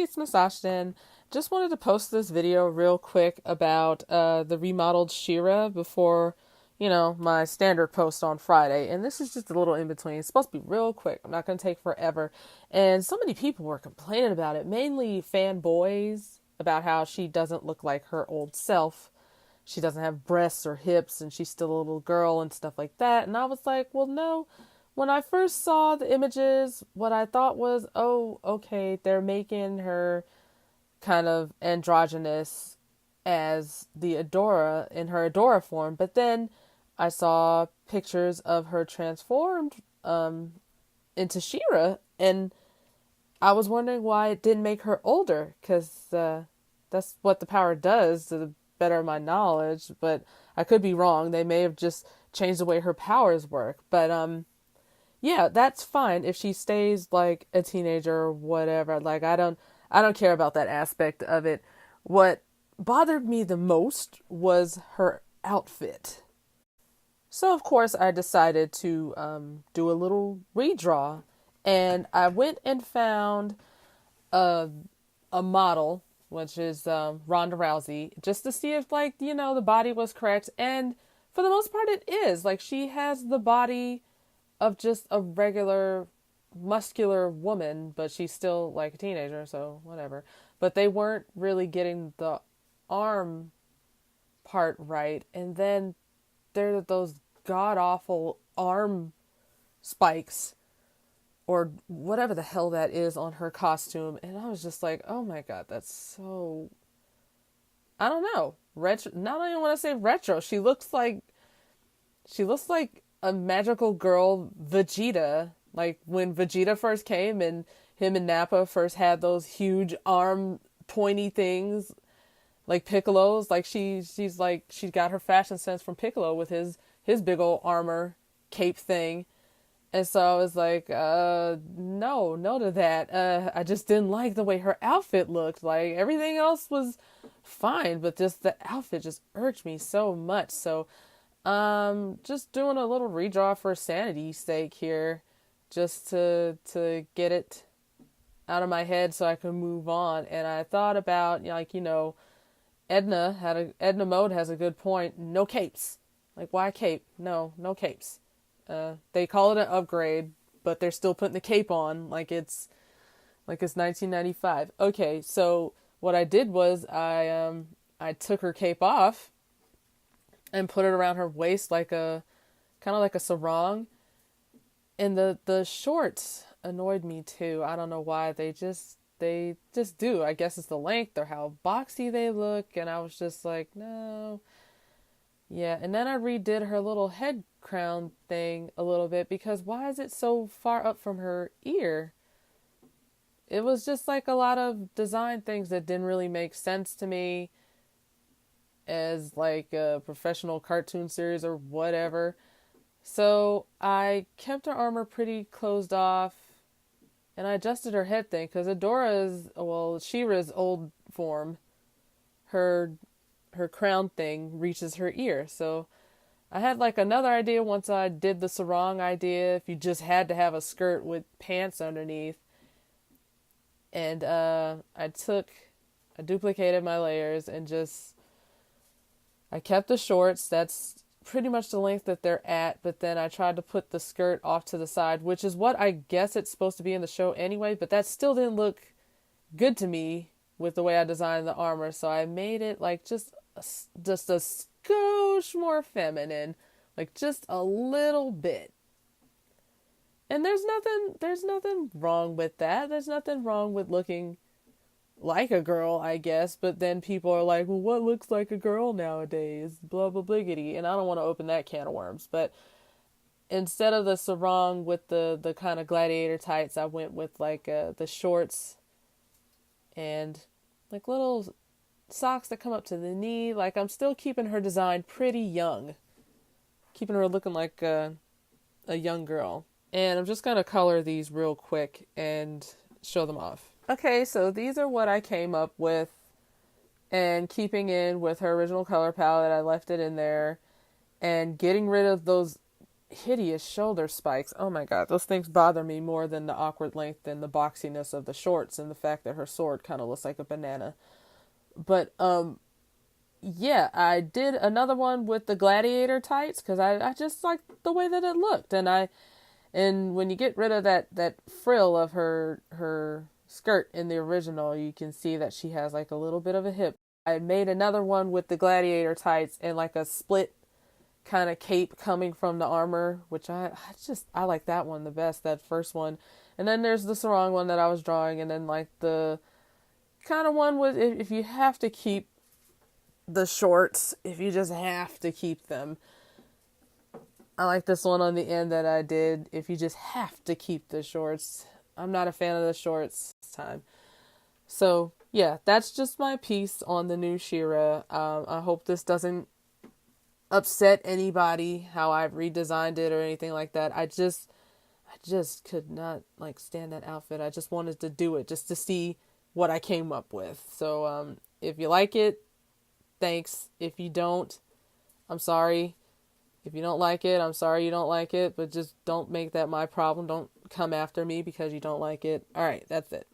it's Musashden. Just wanted to post this video real quick about the remodeled Shira before, my standard post on Friday. And this is just a little in between. It's supposed to be real quick. I'm not going to take forever. And so many people were complaining about it, mainly fanboys, about how she doesn't look like her old self. She doesn't have breasts or hips and she's still a little girl and stuff like that. And I was like, well, no. When I first saw the images, what I thought was, oh, okay, they're making her kind of androgynous as the Adora in her Adora form. But then I saw pictures of her transformed into She-Ra, and I was wondering why it didn't make her older, because that's what the power does, to the better of my knowledge. But I could be wrong. They may have just changed the way her powers work. But yeah, that's fine if she stays like a teenager or whatever. Like I don't care about that aspect of it. What bothered me the most was her outfit. So of course I decided to do a little redraw, and I went and found a model, which is Ronda Rousey, just to see if the body was correct. And for the most part it is. Like, she has the body of just a regular muscular woman, but she's still like a teenager, so whatever. But they weren't really getting the arm part right, and then there are those god-awful arm spikes or whatever the hell that is on her costume, and I was just like, oh my god, that's so, I don't know, retro. Not even want to say retro. She looks like a magical girl Vegeta, like when Vegeta first came and him and Nappa first had those huge arm pointy things like Piccolo's. Like she's got her fashion sense from Piccolo with his big old armor cape thing. And so I was like, no to that. I just didn't like the way her outfit looked. Like, everything else was fine, but just the outfit just irked me so much. So just doing a little redraw for sanity's sake here, just to get it out of my head so I can move on. And I thought about, Edna Mode has a good point. No capes. Like, why cape? No capes. They call it an upgrade, but they're still putting the cape on like it's 1995. Okay, so what I did was I took her cape off and put it around her waist like a kind of like a sarong. And the shorts annoyed me too. I don't know why. They just do. I guess it's the length or how boxy they look, and I was just like, no. Yeah, and then I redid her little head crown thing a little bit, because why is it so far up from her ear? It was just like a lot of design things that didn't really make sense to me as like a professional cartoon series or whatever. So I kept her armor pretty closed off, and I adjusted her head thing, because She-Ra's old form, her crown thing reaches her ear. So I had like another idea once I did the sarong idea, if you just had to have a skirt with pants underneath. And I duplicated my layers and I kept the shorts. That's pretty much the length that they're at, but then I tried to put the skirt off to the side, which is what I guess it's supposed to be in the show anyway, but that still didn't look good to me with the way I designed the armor. So I made it like just a skosh more feminine, like just a little bit. And there's nothing wrong with that. There's nothing wrong with looking like a girl, I guess. But then people are like, well, what looks like a girl nowadays? Blah, blah, bliggity. And I don't want to open that can of worms. But instead of the sarong with the kind of gladiator tights, I went with like the shorts and like little socks that come up to the knee. Like, I'm still keeping her design pretty young. Keeping her looking like a young girl. And I'm just going to color these real quick and show them off. Okay, so these are what I came up with. And keeping in with her original color palette, I left it in there. And getting rid of those hideous shoulder spikes. Oh my god, those things bother me more than the awkward length and the boxiness of the shorts and the fact that her sword kind of looks like a banana. But yeah, I did another one with the gladiator tights because I just like the way that it looked, and when you get rid of that frill of her skirt in the original, you can see that she has like a little bit of a hip. I made another one with the gladiator tights and like a split kind of cape coming from the armor, which I like that one the best, that first one. And then there's the sarong one that I was drawing, and then like the kind of one with if you have to keep the shorts, if you just have to keep them. I like this one on the end that I did, if you just have to keep the shorts. I'm not a fan of the shorts this time. So yeah, that's just my piece on the new She-Ra. I hope this doesn't upset anybody how I've redesigned it or anything like that. I just could not like stand that outfit. I just wanted to do it just to see what I came up with. So if you like it, thanks. If you don't, I'm sorry. If you don't like it, I'm sorry you don't like it, but just don't make that my problem. Don't come after me because you don't like it. All right, that's it.